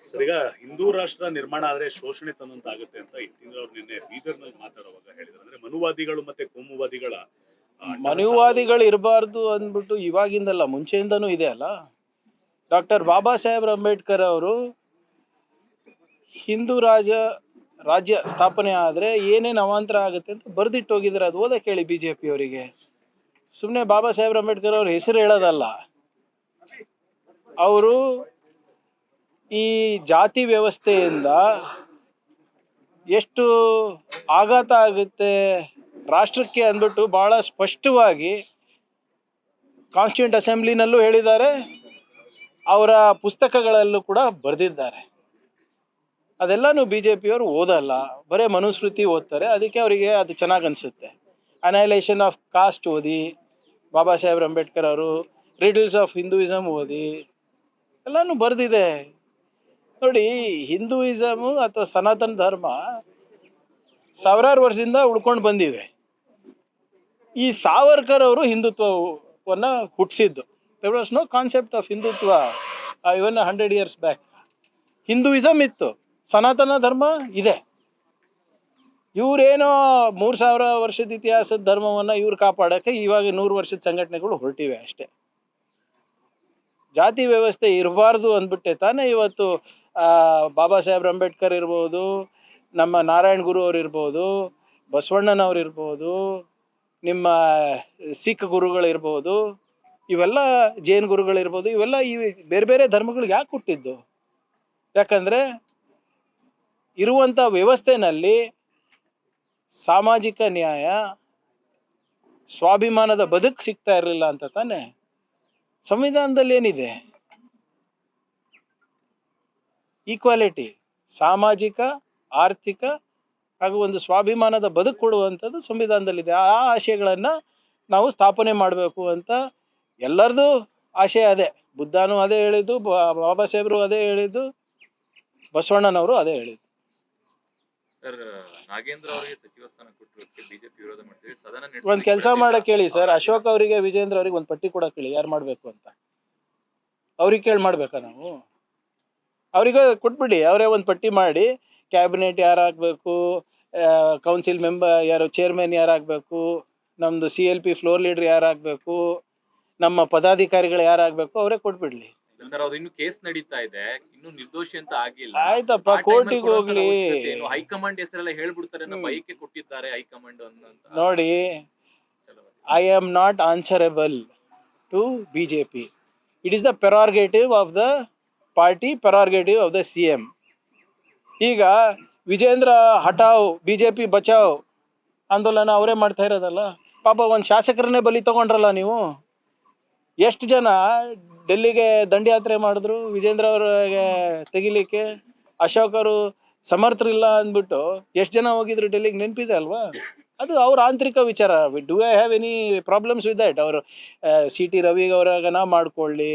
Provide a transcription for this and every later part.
Sir ಈಗ ಹಿಂದೂ ರಾಷ್ಟ್ರ ನಿರ್ಮಾಣ ಆದ್ರೆ ಶೋಷಣೆ ತಂದಂತಾಗುತ್ತೆ ಅಂತ ಯತೀಂದ್ರ ಅವ್ರು ನಿನ್ನೆ ಬೀದರ್ನಲ್ಲಿ ಮಾತಾಡುವಾಗ ಹೇಳಿದ್ರು. ಅಂದ್ರೆ ಮನುವಾದಿಗಳು ಮತ್ತೆ ಕೋಮುವಾದಿಗಳ ಮನುವಾದಿಗಳು ಇರಬಾರ್ದು ಅಂದ್ಬಿಟ್ಟು ಇವಾಗಿಂದಲ್ಲ, ಮುಂಚೆಯಿಂದನೂ ಇದೆ ಅಲ್ಲ. ಡಾಕ್ಟರ್ ಬಾಬಾ ಸಾಹೇಬ್ ಅಂಬೇಡ್ಕರ್ ಅವರು ಹಿಂದೂ ರಾಜ್ಯ ಸ್ಥಾಪನೆ ಆದರೆ ಏನೇನು ಅವಾಂತರ ಆಗುತ್ತೆ ಅಂತ ಬರೆದಿಟ್ಟು ಹೋಗಿದ್ದಾರೆ. ಅದು ಓದಕ್ಕೆ ಹೇಳಿ BJP ಅವರಿಗೆ. ಸುಮ್ಮನೆ ಬಾಬಾ ಸಾಹೇಬ್ ಅಂಬೇಡ್ಕರ್ ಅವ್ರ ಹೆಸರು ಹೇಳೋದಲ್ಲ. ಅವರು ಈ ಜಾತಿ ವ್ಯವಸ್ಥೆಯಿಂದ ಎಷ್ಟು ಆಘಾತ ಆಗುತ್ತೆ ರಾಷ್ಟ್ರಕ್ಕೆ ಅಂದ್ಬಿಟ್ಟು ಭಾಳ ಸ್ಪಷ್ಟವಾಗಿ ಕಾನ್ಸ್ಟಿಟ್ಯೂಂಟ್ ಅಸೆಂಬ್ಲಿನಲ್ಲೂ ಹೇಳಿದ್ದಾರೆ, ಅವರ ಪುಸ್ತಕಗಳಲ್ಲೂ ಕೂಡ ಬರೆದಿದ್ದಾರೆ. ಅದೆಲ್ಲನೂ BJP ಅವರು ಓದಲ್ಲ, ಬರೀ ಮನುಸ್ಮೃತಿ ಓದ್ತಾರೆ. ಅದಕ್ಕೆ ಅವರಿಗೆ ಅದು ಚೆನ್ನಾಗಿ ಅನಿಸುತ್ತೆ. ಅನೈಲೇಷನ್ ಆಫ್ ಕಾಸ್ಟ್ ಓದಿ, ಬಾಬಾ ಸಾಹೇಬ್ ಅಂಬೇಡ್ಕರ್ ಅವರು ರಿಡಲ್ಸ್ ಆಫ್ ಹಿಂದೂಯಿಸಮ್ ಓದಿ, ಎಲ್ಲನೂ ಬರೆದಿದೆ. ನೋಡಿ, ಹಿಂದೂಯಿಸಮು ಅಥವಾ ಸನಾತನ ಧರ್ಮ ಸಾವಿರಾರು ವರ್ಷದಿಂದ ಉಳ್ಕೊಂಡು ಬಂದಿದೆ. ಈ ಸಾವರ್ಕರ್ ಅವರು ಹಿಂದುತ್ವವನ್ನು ಹುಟ್ಟಿಸಿದ್ದು. There was no concept of Hindutva even 100 years back. Hinduism ಇತ್ತು, ಸನಾತನ ಧರ್ಮ ಇದೆ. ಇವರೇನೋ 3000 ವರ್ಷದ ಇತಿಹಾಸದ ಧರ್ಮವನ್ನು ಇವ್ರು ಕಾಪಾಡೋಕ್ಕೆ ಇವಾಗ 100 ವರ್ಷದ ಸಂಘಟನೆಗಳು ಹೊರಟಿವೆ ಅಷ್ಟೇ. ಜಾತಿ ವ್ಯವಸ್ಥೆ ಇರಬಾರ್ದು ಅಂದ್ಬಿಟ್ಟೆ ತಾನೇ ಇವತ್ತು ಬಾಬಾ ಸಾಹೇಬ್ ಅಂಬೇಡ್ಕರ್ ಇರ್ಬೋದು, ನಮ್ಮ ನಾರಾಯಣ ಗುರು ಅವ್ರು ಇರ್ಬೋದು, ಬಸವಣ್ಣನವ್ರು ಇರ್ಬೋದು, ನಿಮ್ಮ ಸಿಖ್ ಗುರುಗಳಿರ್ಬೋದು, ಇವೆಲ್ಲ ಜೈನ್ ಗುರುಗಳಿರ್ಬೋದು, ಇವೆಲ್ಲ ಈ ಬೇರೆ ಬೇರೆ ಧರ್ಮಗಳಿಗೆ ಯಾಕೆ ಹುಟ್ಟಿದ್ದು? ಯಾಕಂದರೆ ಇರುವಂಥ ವ್ಯವಸ್ಥೆನಲ್ಲಿ ಸಾಮಾಜಿಕ ನ್ಯಾಯ, ಸ್ವಾಭಿಮಾನದ ಬದುಕು ಸಿಗ್ತಾ ಇರಲಿಲ್ಲ ಅಂತ ತಾನೆ. ಸಂವಿಧಾನದಲ್ಲಿ ಏನಿದೆ? ಈಕ್ವಾಲಿಟಿ, ಸಾಮಾಜಿಕ, ಆರ್ಥಿಕ ಹಾಗೂ ಒಂದು ಸ್ವಾಭಿಮಾನದ ಬದುಕು ಕೊಡುವಂಥದ್ದು ಸಂವಿಧಾನದಲ್ಲಿದೆ. ಆ ಆಶಯಗಳನ್ನು ನಾವು ಸ್ಥಾಪನೆ ಮಾಡಬೇಕು ಅಂತ ಎಲ್ಲರದು ಆಶಯ ಅದೇ. ಬುದ್ಧನೂ ಅದೇ ಹೇಳಿದ್ದು, ಬಾಬಾ ಸಾಹೇಬರು ಅದೇ ಹೇಳಿದ್ದು, ಬಸವಣ್ಣನವರು ಅದೇ ಹೇಳಿದ್ದು. ಸರ್, ನಾಗೇಂದ್ರ ಅವರಿಗೆ ಸಚಿವ ಸ್ಥಾನ ಕೊಟ್ಟಿರೋದಕ್ಕೆ ಬಿಜೆಪಿ ವಿರೋಧ ಮಾಡ್ತೀವಿ. ಸದನ ಒಂದು ಕೆಲಸ ಮಾಡಕ್ಕೆ ಹೇಳಿ ಸರ್, ಅಶೋಕ್ ಅವರಿಗೆ ವಿಜೇಂದ್ರ ಅವರಿಗೆ ಒಂದು ಪಟ್ಟಿ ಕೊಡಕ್ಕೆ ಹೇಳಿ, ಯಾರು ಮಾಡಬೇಕು ಅಂತ. ಅವ್ರಿಗೆ ಕೇಳಿ ಮಾಡ್ಬೇಕಾ ನಾವು? ಅವರಿಗೆ ಕೊಟ್ಬಿಡಿ, ಅವರೇ ಒಂದು ಪಟ್ಟಿ ಮಾಡಿ, ಕ್ಯಾಬಿನೆಟ್ ಯಾರು ಆಗಬೇಕು, ಕೌನ್ಸಿಲ್ ಮೆಂಬರ್ ಯಾರು, ಚೇರ್ಮನ್ ಯಾರಾಗಬೇಕು, ನಮ್ಮದು CLP ಫ್ಲೋರ್ ಲೀಡರ್ ಯಾರಾಗಬೇಕು, ನಮ್ಮ ಪದಾಧಿಕಾರಿಗಳು ಯಾರಾಗಬೇಕು, ಅವರೇ ಕೊಟ್ಬಿಡ್ಲಿ. ಸರ್, ಅದು ಇನ್ನು ಕೇಸ್ ನಡೀತಾ ಇದೆ, ಇನ್ನು ನಿರ್ದೋಷಿ ಅಂತ ಆಗಿಲ್ಲ. ಆಯ್ತಪ್ಪ, ಕೋರ್ಟಿಗೆ ಹೋಗ್ಲಿ. ಹೈಕಮಾಂಡ್ ಹೆಸರೆಲ್ಲ ಹೇಳ್ಬಿಡ್ತಾರೆ, ಬೈಕ್ ಕೊಟ್ಟಿದ್ದಾರೆ ಹೈಕಮಾಂಡ್ ಅಂತ. ನೋಡಿ, I am not answerable to BJP. It is the prerogative of the party, prerogative of the CM. ಈಗ ವಿಜೇಂದ್ರ ಹಟಾವ್ BJP ಬಚಾವ್ ಆಂದೋಲನ ಅವರೇ ಮಾಡ್ತಾ ಇರೋದಲ್ಲ. ಪಾಪ ಒಂದು ಶಾಸಕರನ್ನೇ ಬಲಿ ತಗೊಂಡ್ರಲ್ಲ ನೀವು. ಎಷ್ಟು ಜನ ಡೆಲ್ಲಿಗೆ ದಂಡಯಾತ್ರೆ ಮಾಡಿದ್ರು ವಿಜೇಂದ್ರ ಅವ್ರಿಗೆ ತೆಗಿಲಿಕ್ಕೆ? ಅಶೋಕ್ ಅವರು ಸಮರ್ಥರಿಲ್ಲ ಅಂದ್ಬಿಟ್ಟು ಎಷ್ಟು ಜನ ಹೋಗಿದ್ರು ಡೆಲ್ಲಿಗೆ, ನೆನಪಿದೆ ಅಲ್ವಾ? ಅದು ಅವ್ರ ಆಂತರಿಕ ವಿಚಾರ. Do I have any problems with that? ಅವರು CT ರವಿಗೆ ಅವ್ರಾಗನ ಮಾಡ್ಕೊಳ್ಳಿ,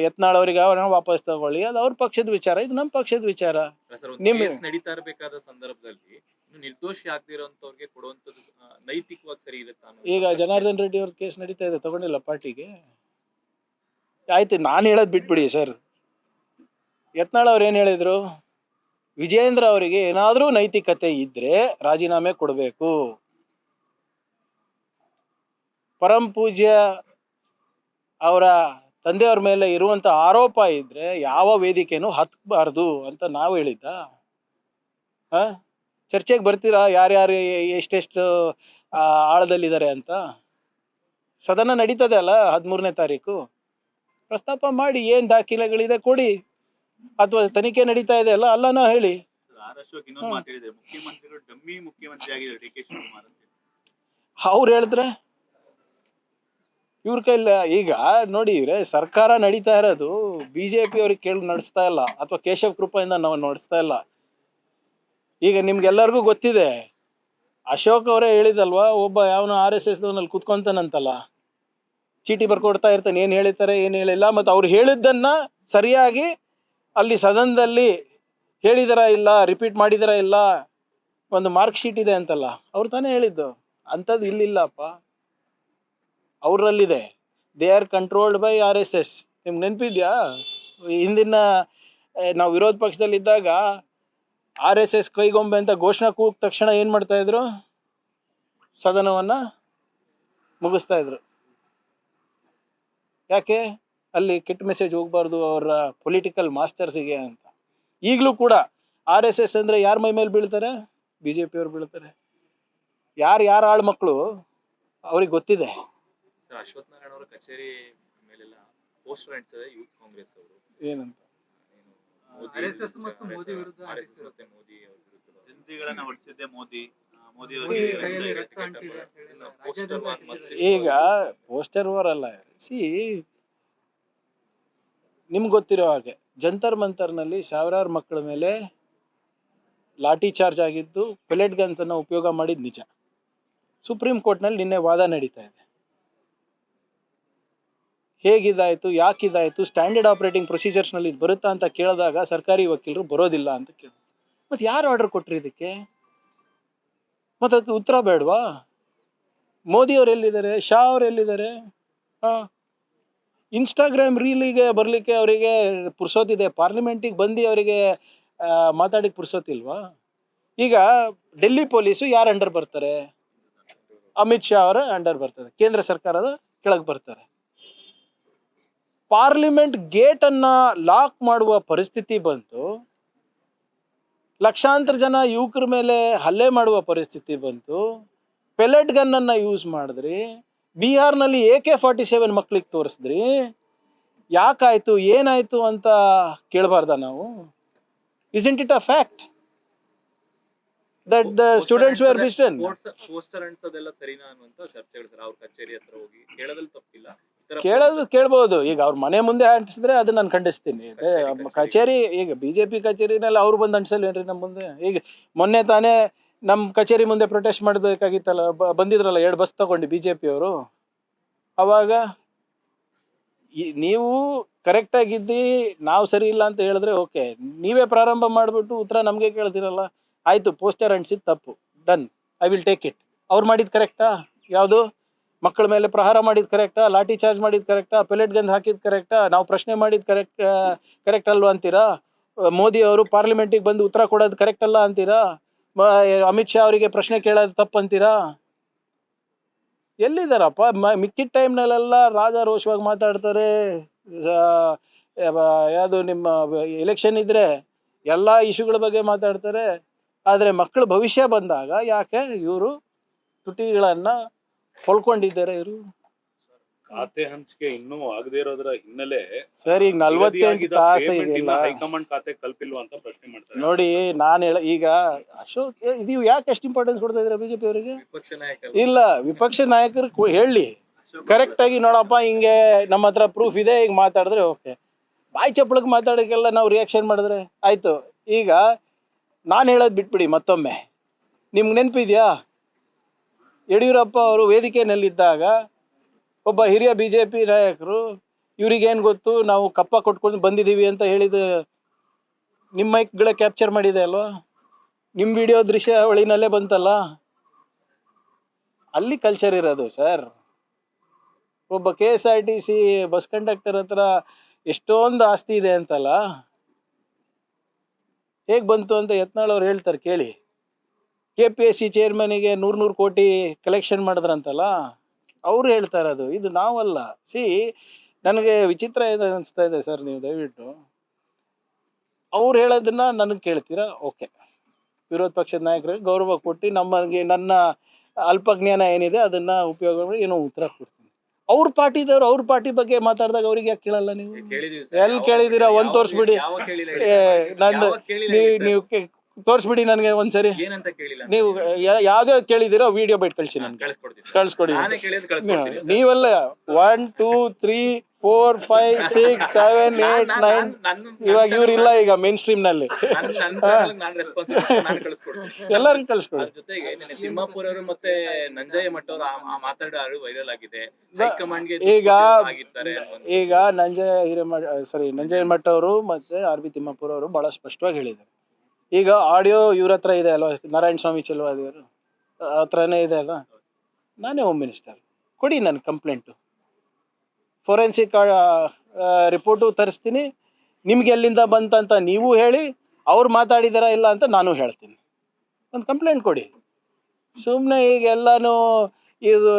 ಯತ್ನಾಳ್ ಅವರಿಗೆ ಅವನ ವಾಪಸ್ ತಗೊಳ್ಳಿ, ಅದು ಅವ್ರ ಪಕ್ಷದ ವಿಚಾರ, ಇದು ನಮ್ಮ ಪಕ್ಷದ ವಿಚಾರ. ನಡೀತಾ ಇರಬೇಕಾದ ಸಂದರ್ಭದಲ್ಲಿ ನಿರ್ದೋಷಿ ಆಗದಿರೋಂಥವ್ರಿಗೆ ಕೊಡುವಂಥದ್ದು ನೈತಿಕವಾಗಿ ಸರಿ ಇರುತ್ತಾ? ಈಗ ಜನಾರ್ದನ್ ರೆಡ್ಡಿ ಅವ್ರ ಕೇಸ್ ನಡೀತಾ ಇದೆ, ತಗೊಂಡಿಲ್ಲ ಪಾರ್ಟಿಗೆ. ಆಯ್ತು, ನಾನು ಹೇಳೋದು ಬಿಟ್ಬಿಡಿ ಸರ್. ಯತ್ನಾಳ್ ಅವ್ರು ಏನು ಹೇಳಿದ್ರು? ವಿಜೇಂದ್ರ ಅವರಿಗೆ ಏನಾದರೂ ನೈತಿಕತೆ ಇದ್ರೆ ರಾಜೀನಾಮೆ ಕೊಡಬೇಕು. ಪರಂ ಪೂಜ್ಯ ಅವರ ತಂದೆಯವ್ರ ಮೇಲೆ ಇರುವಂಥ ಆರೋಪ ಇದ್ರೆ ಯಾವ ವೇದಿಕೆನೂ ಹತ್ತಬಾರ್ದು ಅಂತ ನಾವು ಹೇಳಿದ್ದ? ಚರ್ಚೆಗೆ ಬರ್ತೀರಾ ಯಾರ್ಯಾರು ಎಷ್ಟೆಷ್ಟು ಆಳದಲ್ಲಿದ್ದಾರೆ ಅಂತ? ಸದನ ನಡೀತದೆ ಅಲ್ಲ 13ನೇ ತಾರೀಕು, ಪ್ರಸ್ತಾಪ ಮಾಡಿ, ಏನು ದಾಖಲೆಗಳಿದೆ ಕೊಡಿ, ಅಥವಾ ತನಿಖೆ ನಡೀತಾ ಇದೆ ಅಲ್ಲ, ಅಲ್ಲನ ಹೇಳಿ. ಅವ್ರು ಹೇಳಿದ್ರೆ ಇವ್ರ ಕೈಲ. ಈಗ ನೋಡಿ, ಸರ್ಕಾರ ನಡೀತಾ ಇರೋದು BJP ಅವ್ರಿಗೆ ಕೇಳಿ ನಡೆಸ್ತಾ ಇಲ್ಲ, ಅಥವಾ ಕೇಶವ್ ಕೃಪೆಯಿಂದ ನಾವು ನಡೆಸ್ತಾ ಇಲ್ಲ. ಈಗ ನಿಮ್ಗೆಲ್ಲರಿಗೂ ಗೊತ್ತಿದೆ, ಅಶೋಕ್ ಅವರೇ ಹೇಳಿದಲ್ವಾ, ಒಬ್ಬ ಯಾವನ RSS ನಲ್ಲಿ ಕುತ್ಕೊಂತಾನಂತಲ್ಲ, ಚೀಟಿ ಬರ್ಕೊಡ್ತಾ ಇರ್ತಾನೆ, ಏನು ಹೇಳಿರ್ತಾರೆ ಏನು ಹೇಳಿಲ್ಲ, ಮತ್ತು ಅವ್ರು ಹೇಳಿದ್ದನ್ನು ಸರಿಯಾಗಿ ಅಲ್ಲಿ ಸದನದಲ್ಲಿ ಹೇಳಿದಾರ ಇಲ್ಲ, ರಿಪೀಟ್ ಮಾಡಿದಾರ ಇಲ್ಲ, ಒಂದು ಮಾರ್ಕ್ ಶೀಟ್ ಇದೆ ಅಂತಲ್ಲ, ಅವ್ರು ತಾನೇ ಹೇಳಿದ್ದು. ಅಂಥದ್ದು ಇಲ್ಲಿಲ್ಲಪ್ಪ, ಅವರಲ್ಲಿದೆ. They are controlled by RSS. ನಿಮ್ಗೆ ನೆನಪಿದ್ಯಾ? ಹಿಂದಿನ ನಾವು ವಿರೋಧ ಪಕ್ಷದಲ್ಲಿದ್ದಾಗ RSS ಕೈಗೊಂಬೆ ಅಂತ ಘೋಷಣೆ ಕೂಗಿದ ತಕ್ಷಣ ಏನು ಮಾಡ್ತಾಯಿದ್ರು, ಸದನವನ್ನು ಮುಗಿಸ್ತಾ ಇದ್ರು. ಯಾಕೆ? ಅಲ್ಲಿ ಕೆಟ್ಟ ಮೆಸೇಜ್ ಹೋಗಬಾರ್ದು ಅವರ ಪೊಲಿಟಿಕಲ್ ಮಾಸ್ಟರ್ಸಿಗೆ ಅಂತ. ಈಗಲೂ ಕೂಡ RSS ಅಂದರೆ ಯಾರ ಮೈ ಮೇಲೆ ಬೀಳ್ತಾರೆ? BJP ಅವ್ರು ಬೀಳ್ತಾರೆ. ಯಾರು ಆಳು ಮಕ್ಕಳು ಅವ್ರಿಗೆ ಗೊತ್ತಿದೆ. ಸರ್ ಅಶ್ವಥ್ ನಾರಾಯಣ ಅವರ ಕಚೇರಿ ಮೇಲೆಲ್ಲ ಪೋಸ್ಟರ್ ಅಂಟಿಸಿದೆ ಯೂತ್ ಕಾಂಗ್ರೆಸ್ ಅವರು. ಏನಂತ? RSS ಮತ್ತು ಮೋದಿ ವಿರುದ್ಧ ಸಿಂಧಿಗಳನ್ನ ಹೊಡಿಸಿದ್ದೆ ಮೋದಿ ಈಗ ಪೋಸ್ಟರ್ ವಾರ್ ಅಲ್ಲ. ನಿಮ್ಗೆ ಗೊತ್ತಿರೋ ಹಾಗೆ ಜಂತರ್ ಮಂತರ್ನಲ್ಲಿ ಸಾವಿರಾರು ಮಕ್ಕಳ ಮೇಲೆ ಲಾಠಿ ಚಾರ್ಜ್ ಆಗಿದ್ದು, ಪೆಲೆಟ್ ಗನ್ಸ್ ಅನ್ನು ಉಪಯೋಗ ಮಾಡಿದ ನಿಜ. ಸುಪ್ರೀಂ ಕೋರ್ಟ್ನಲ್ಲಿ ನಿನ್ನೆ ವಾದ ನಡೀತಾ ಇದೆ. ಹೇಗಿದಾಯಿತು, ಯಾಕಿದಾಯಿತು, ಸ್ಟ್ಯಾಂಡರ್ಡ್ ಆಪರೇಟಿಂಗ್ ಪ್ರೊಸೀಜರ್ಸ್ನಲ್ಲಿ ಇದು ಬರುತ್ತಾ ಅಂತ ಕೇಳಿದಾಗ ಸರ್ಕಾರಿ ವಕೀಲರು ಬರೋದಿಲ್ಲ ಅಂತ ಕೇಳಿದ್ರು. ಮತ್ತು ಯಾರು ಆರ್ಡರ್ ಕೊಟ್ರಿ ಇದಕ್ಕೆ? ಮತ್ತು ಅದಕ್ಕೆ ಉತ್ತರ ಬೇಡವಾ? ಮೋದಿಯವ್ರು ಎಲ್ಲಿದ್ದಾರೆ? ಶಾ ಅವ್ರು ಎಲ್ಲಿದ್ದಾರೆ? ಇನ್ಸ್ಟಾಗ್ರಾಮ್ ರೀಲಿಗೆ ಬರಲಿಕ್ಕೆ ಅವರಿಗೆ ಪುರ್ಸೋತಿದೆ, ಪಾರ್ಲಿಮೆಂಟಿಗೆ ಬಂದು ಅವರಿಗೆ ಮಾತಾಡಿಗೆ ಪುರ್ಸೋತಿಲ್ವಾ? ಈಗ ಡೆಲ್ಲಿ ಪೊಲೀಸು ಯಾರು ಅಂಡರ್ ಬರ್ತಾರೆ? ಅಮಿತ್ ಶಾ ಅವರ ಅಂಡರ್ ಬರ್ತಾರೆ, ಕೇಂದ್ರ ಸರ್ಕಾರದ ಕೆಳಗೆ ಬರ್ತಾರೆ. ಪಾರ್ಲಿಮೆಂಟ್ ಗೇಟನ್ನು ಲಾಕ್ ಮಾಡುವ ಪರಿಸ್ಥಿತಿ ಬಂತು, ಲಕ್ಷಾಂತರ ಜನ ಯುವಕರ ಮೇಲೆ ಹಲ್ಲೆ ಮಾಡುವ ಪರಿಸ್ಥಿತಿ ಬಂತು, ಪೆಲೆಟ್ ಗನ್ನನ್ನು ಯೂಸ್ ಮಾಡಿದ್ರಿ, ಬಿಹಾರ್ನಲ್ಲಿ AK-47 ಮಕ್ಕಳಿಗೆ ತೋರಿಸಿದ್ರಿ. ಯಾಕಾಯಿತು, ಏನಾಯಿತು ಅಂತ ಕೇಳಬಾರ್ದ ನಾವು? Isn't it a fact that the students were beaten? Poster ಅಂಟಿಸೋದೆಲ್ಲ ಸರಿನಾ ಅನ್ನುವಂತ ಚರ್ಚೆಗಳು ಸರ್. ಅವ್ರ ಕಚೇರಿ ಹತ್ರ ಹೋಗಿ ಕೇಳೋದ್ರಲ್ಲಿ ತಪ್ಪಿಲ್ಲ, ಕೇಳ್ಬೋದು. ಈಗ ಅವ್ರ ಮನೆ ಮುಂದೆ ಅಂಟಿಸಿದ್ರೆ ಅದು ನಾನು ಖಂಡಿಸ್ತೀನಿ. ಕಚೇರಿ, ಈಗ BJP ಕಚೇರಿನಲ್ಲಿ ಅವ್ರು ಬಂದು ಅಂಟಿಸಲ್ವೇನ್ರಿ ನಮ್ಮ ಮುಂದೆ? ಈಗ ಮೊನ್ನೆ ತಾನೇ ನಮ್ಮ ಕಚೇರಿ ಮುಂದೆ ಪ್ರೊಟೆಸ್ಟ್ ಮಾಡಬೇಕಾಗಿತ್ತಲ್ಲ, ಬಂದಿದ್ರಲ್ಲ 2 ಬಸ್ ತಗೊಂಡು BJP ಅವರು. ಅವಾಗ ನೀವು ಕರೆಕ್ಟಾಗಿದ್ದು ನಾವು ಸರಿ ಇಲ್ಲ ಅಂತ ಹೇಳಿದ್ರೆ ಓಕೆ, ನೀವೇ ಪ್ರಾರಂಭ ಮಾಡಿಬಿಟ್ಟು ಉತ್ತರ ನಮಗೆ ಕೇಳ್ತಿರಲ್ಲ. ಆಯಿತು, ಪೋಸ್ಟರ್ ಅಂಟಿಸಿದ್ದು ತಪ್ಪು, done, I will take it. ಅವ್ರು ಮಾಡಿದ್ದು ಕರೆಕ್ಟಾ? ಯಾವುದು? ಮಕ್ಕಳ ಮೇಲೆ ಪ್ರಹಾರ ಮಾಡಿದ್ದು ಕರೆಕ್ಟಾ? ಲಾಠಿ ಚಾರ್ಜ್ ಮಾಡಿದ್ದು ಕರೆಕ್ಟಾ? ಪೆಲೆಟ್ ಗನ್ ಹಾಕಿದ್ದು ಕರೆಕ್ಟಾ? ನಾವು ಪ್ರಶ್ನೆ ಮಾಡಿದ್ದು ಕರೆಕ್ಟ್ ಅಲ್ವಾ ಅಂತೀರಾ? ಮೋದಿ ಅವರು ಪಾರ್ಲಿಮೆಂಟಿಗೆ ಬಂದು ಉತ್ತರ ಕೊಡೋದು ಕರೆಕ್ಟ್ ಅಲ್ಲ ಅಂತೀರಾ? ಅಮಿತ್ ಶಾ ಅವರಿಗೆ ಪ್ರಶ್ನೆ ಕೇಳೋದು ತಪ್ಪು ಅಂತೀರಾ? ಎಲ್ಲಿದ್ದಾರಪ್ಪ? ಮಿಕ್ಕಿದ ಟೈಮ್ನಲ್ಲೆಲ್ಲ ರಾಜಾರೋಷವಾಗಿ ಮಾತಾಡ್ತಾರೆ. ಯಾವುದು ನಿಮ್ಮ ಎಲೆಕ್ಷನ್ ಇದ್ದರೆ ಎಲ್ಲ ಇಶ್ಯೂಗಳ ಬಗ್ಗೆ ಮಾತಾಡ್ತಾರೆ. ಆದರೆ ಮಕ್ಕಳ ಭವಿಷ್ಯ ಬಂದಾಗ ಯಾಕೆ ಇವರು ತುಟಿಗಳನ್ನು ಹೊಲ್ಕೊಂಡಿದ್ದಾರೆ? ಇವರು ಖಾತೆ ಹಂಚಿಕೆ ಇನ್ನೂ ಆಗದೇ ಇರೋದ್ರ ಹಿನ್ನೆಲೆ ಸರ್, ಈಗ 48 ತಾಸು ಇದೆಯಲ್ಲ, ಹೈಕಮಾಂಡ್ ಖಾತೆ ಕಲ್ಪಿಲ್ವಾ ಅಂತ ಪ್ರಶ್ನೆ ಮಾಡ್ತಾರೆ. ನೋಡಿ, ಈಗ ಅಶೋಕ್ ಇದು ಯಾಕೆ ಎಷ್ಟು ಇಂಪಾರ್ಟೆನ್ಸ್ ಕೊಡ್ತಾ ಇದ್ದಾರೆ BJP ಅವರಿಗೆ? ವಿಪಕ್ಷ ನಾಯಕ ಇಲ್ಲ, ವಿಪಕ್ಷ ನಾಯಕರು ಹೇಳಿ ಕರೆಕ್ಟಾಗಿ, ನೋಡಪ್ಪ ಹಿಂಗೆ ನಮ್ಮ ಹತ್ರ ಪ್ರೂಫ್ ಇದೆ, ಈಗ ಮಾತಾಡಿದ್ರೆ ಓಕೆ. ಬಾಯಿ ಚಪ್ಪಳಕ್ಕೆ ಮಾತಾಡೋಕ್ಕೆಲ್ಲ ನಾವು ರಿಯಾಕ್ಷನ್ ಮಾಡಿದ್ರೆ ಆಯಿತು. ಈಗ ನಾನು ಹೇಳೋದು ಬಿಟ್ಬಿಡಿ, ಮತ್ತೊಮ್ಮೆ ನಿಮ್ಗೆ ನೆನಪಿದೆಯಾ? ಯಡಿಯೂರಪ್ಪ ಅವರು ವೇದಿಕೆಯಲ್ಲಿದ್ದಾಗ ಒಬ್ಬ ಹಿರಿಯ BJP ನಾಯಕರು ಇವ್ರಿಗೇನು ಗೊತ್ತು, ನಾವು ಕಪ್ಪ ಕೊಟ್ಕೊಂಡು ಬಂದಿದ್ದೀವಿ ಅಂತ ಹೇಳಿದ ನಿಮ್ಮ ಮೈಕ್ಗಳೇ ಕ್ಯಾಪ್ಚರ್ ಮಾಡಿದೆ ಅಲ್ವಾ? ನಿಮ್ಮ ವಿಡಿಯೋ ದೃಶ್ಯಾವಳಿನಲ್ಲೇ ಬಂತಲ್ಲ. ಅಲ್ಲಿ ಕಲ್ಚರ್ ಇರೋದು ಸರ್. ಒಬ್ಬ KSRTC ಬಸ್ ಕಂಡಕ್ಟರ್ ಹತ್ರ ಎಷ್ಟೊಂದು ಆಸ್ತಿ ಇದೆ ಅಂತಲ್ಲ, ಹೇಗೆ ಬಂತು ಅಂತ ಯತ್ನಾಳ್ ಅವ್ರು ಹೇಳ್ತಾರೆ ಕೇಳಿ. KPSC ಚೇರ್ಮನಿಗೆ 100 ಕೋಟಿ ಕಲೆಕ್ಷನ್ ಮಾಡಿದ್ರಂತಲ್ಲ, ಅವ್ರು ಹೇಳ್ತಾ ಇರೋದು, ಇದು ನಾವಲ್ಲ. ನನಗೆ ವಿಚಿತ್ರ ಇದೆ ಅನಿಸ್ತಾ ಇದೆ ಸರ್. ನೀವು ದಯವಿಟ್ಟು ಅವ್ರು ಹೇಳೋದನ್ನ ನನಗೆ ಕೇಳ್ತೀರಾ? ಓಕೆ, ವಿರೋಧ ಪಕ್ಷದ ನಾಯಕರಿಗೆ ಗೌರವ ಕೊಟ್ಟು ನನ್ನ ಅಲ್ಪಜ್ಞಾನ ಏನಿದೆ ಅದನ್ನು ಉಪಯೋಗ ಮಾಡಿ ಏನೋ ಉತ್ತರ ಕೊಡ್ತೀನಿ. ಅವ್ರ ಪಾರ್ಟಿದವ್ರು ಅವ್ರ ಪಾರ್ಟಿ ಬಗ್ಗೆ ಮಾತಾಡಿದಾಗ ಅವ್ರಿಗೆ ಯಾಕೆ ಕೇಳಲ್ಲ ನೀವು? ಎಲ್ಲಿ ಕೇಳಿದ್ದೀರಾ? ಒಂದು ತೋರಿಸ್ಬಿಡಿ. ನಂದು ನೀವು ತೋರಿಸ್ಬಿಡಿ ನನಗೆ ಒಂದ್ಸರಿ. ನೀವು ಯಾವ್ದೇ ಕೇಳಿದಿರೋ ವಿಡಿಯೋ ಬೈಟ್ ಕಳಿಸಿ, ನನಗೆ ಕಳಿಸ್ಕೊಡಿ. ನೀವೆಲ್ಲ 1 2 3 4 5 6 7 8 9 ಇವಾಗ ಇವ್ರಿಲ್ಲ ಈಗ ಮೇನ್ ಸ್ಟ್ರೀಮ್ ನಲ್ಲಿ. ಎಲ್ಲರಿಗೂ ಕಳಿಸ್ಕೊಡಿ. ಜೊತೆಗೆ ತಿಮ್ಮಾಪುರ ಅವರು ಮತ್ತೆ ನಂಜಯ್ಯ ಮಠ ಅವರು ಮಾತಾಡೋ ವೈರಲ್ ಆಗಿದೆ. ಈಗ ನಂಜಯ್ಯ ಮಠ ಅವರು ಮತ್ತೆ RB ತಿಮ್ಮಾಪುರ ಅವರು ಬಹಳ ಸ್ಪಷ್ಟವಾಗಿ ಹೇಳಿದ್ದಾರೆ. ಈಗ ಆಡಿಯೋ ಇವ್ರ ಹತ್ರ ಇದೆ ಅಲ್ವಾ, ನಾರಾಯಣ ಸ್ವಾಮಿ ಚೆಲುವಾದಿಯವರು ಹತ್ರನೇ ಇದೆ ಅಲ್ಲ. ನಾನೇ ಹೋಮ್ ಮಿನಿಸ್ಟರ್, ಕೊಡಿ ನನ್ನ ಕಂಪ್ಲೇಂಟು, ಫೋರೆನ್ಸಿಕ್ ರಿಪೋರ್ಟು ತರಿಸ್ತೀನಿ. ನಿಮ್ಗೆ ಎಲ್ಲಿಂದ ಬಂತಂತ ನೀವು ಹೇಳಿ, ಅವ್ರು ಮಾತಾಡಿದಾರ ಇಲ್ಲ ಅಂತ ನಾನು ಹೇಳ್ತೀನಿ. ಒಂದು ಕಂಪ್ಲೇಂಟ್ ಕೊಡಿ. ಸುಮ್ಮನೆ ಈಗ ಎಲ್ಲನೂ ಇದು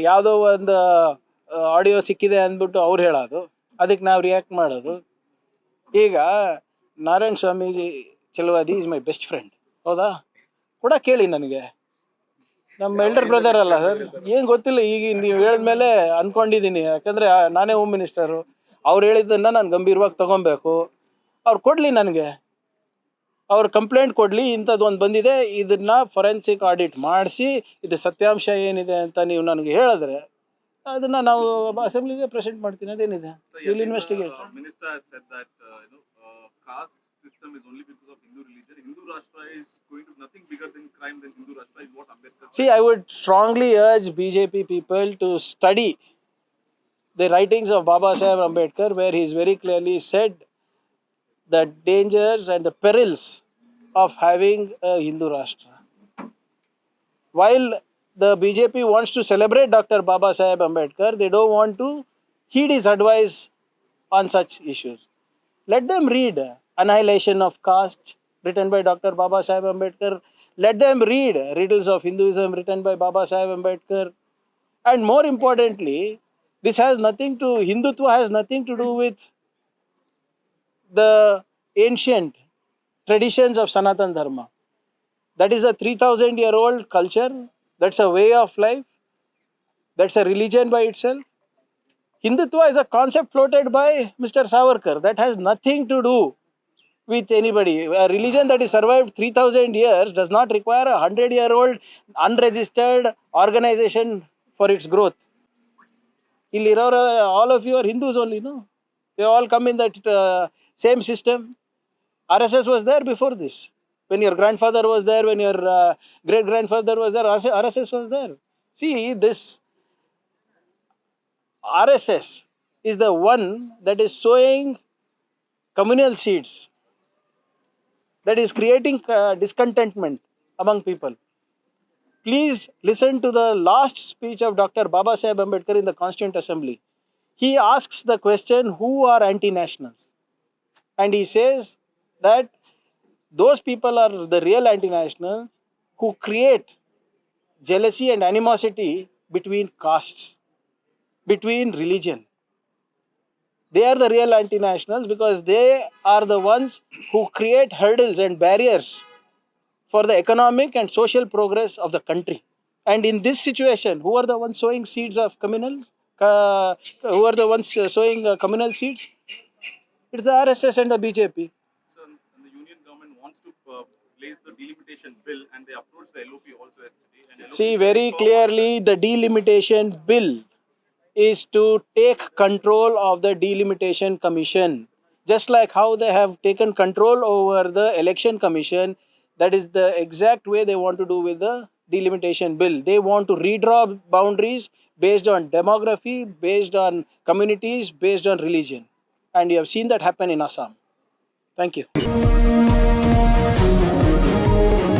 ಯಾವುದೋ ಒಂದು ಆಡಿಯೋ ಸಿಕ್ಕಿದೆ ಅಂದ್ಬಿಟ್ಟು ಅವ್ರು ಹೇಳೋದು, ಅದಕ್ಕೆ ನಾವು ರಿಯಾಕ್ಟ್ ಮಾಡೋದು. ಈಗ Narayana Swamiji Chaluvadi is my best friend, ಹೌದಾ? ಕೂಡ ಕೇಳಿ ನನಗೆ, ನಮ್ಮ ಎಲ್ಡರ್ ಬ್ರದರ್ ಅಲ್ಲ ಸರ್, ಏನು ಗೊತ್ತಿಲ್ಲ. ಈಗ ನೀವು ಹೇಳಿದ್ಮೇಲೆ ಅಂದ್ಕೊಂಡಿದ್ದೀನಿ, ಯಾಕಂದರೆ ನಾನೇ ಹೋಮ್ ಮಿನಿಸ್ಟರು. ಅವ್ರು ಹೇಳಿದ್ದನ್ನು ನಾನು ಗಂಭೀರವಾಗಿ ತೊಗೊಬೇಕು. ಅವ್ರು ಕೊಡಲಿ ನನಗೆ, ಅವ್ರು ಕಂಪ್ಲೇಂಟ್ ಕೊಡಲಿ, ಇಂಥದ್ದು ಒಂದು ಬಂದಿದೆ, ಇದನ್ನು ಫೊರೆನ್ಸಿಕ್ ಆಡಿಟ್ ಮಾಡಿಸಿ ಇದು ಸತ್ಯಾಂಶ ಏನಿದೆ ಅಂತ ನೀವು ನನಗೆ ಹೇಳಿದ್ರೆ ಅದನ್ನು ನಾವು ಅಸೆಂಬ್ಲಿಗೆ ಪ್ರೆಸೆಂಟ್ ಮಾಡ್ತೀನಿ. ಅದೇನಿದೆ, will investigate. Minister has said that caste system is only because of Hindu religion. Hindu Rashtra is going to nothing bigger than crime than Hindu Rashtra is what Ambedkar said. See, I would strongly urge BJP people to study the writings of Baba Saheb Ambedkar, where he's very clearly said the dangers and the perils of having a Hindu Rashtra. While the BJP wants to celebrate Dr. Baba Saheb Ambedkar, they don't want to heed his advice on such issues. Let them read Annihilation of Caste, written by Dr. Baba Saheb Ambedkar. Let them read Riddles of Hinduism, written by Baba Saheb Ambedkar. And more importantly, this has nothing to, Hindutva has nothing to do with the ancient traditions of Sanatan Dharma. That is a 3,000-year-old culture. That's a way of life. That's a religion by itself. Hindutva is a concept floated by Mr. Savarkar. That has nothing to do with anybody. A religion that is survived 3,000 years does not require a 100-year-old unregistered organization for its growth. All of you are Hindus only, no? They all come in that same system. RSS was there before this. When your grandfather was there, when your great-grandfather was there, RSS was there. See, this RSS is the one that is sowing communal seeds, that is creating discontentment among people. Please listen to the last speech of Dr. Baba Saheb Ambedkar in the Constituent Assembly. He asks the question, who are anti-nationals? And he says that those people are the real anti-nationals who create jealousy and animosity between castes, between religion. They are the real anti-nationals because they are the ones who create hurdles and barriers for the economic and social progress of the country. And in this situation, who are the ones sowing seeds of communal? Who are the ones sowing communal seeds? It's the RSS and the BJP. So, and the union government wants to place the delimitation bill, and they approached the LOP also yesterday. And LOP See, said very forward clearly, the delimitation bill is to take control of the delimitation commission. Just like how they have taken control over the election commission, that is the exact way they want to do with the delimitation bill. They want to redraw boundaries based on demography, based on communities, based on religion. And you have seen that happen in Assam. Thank you.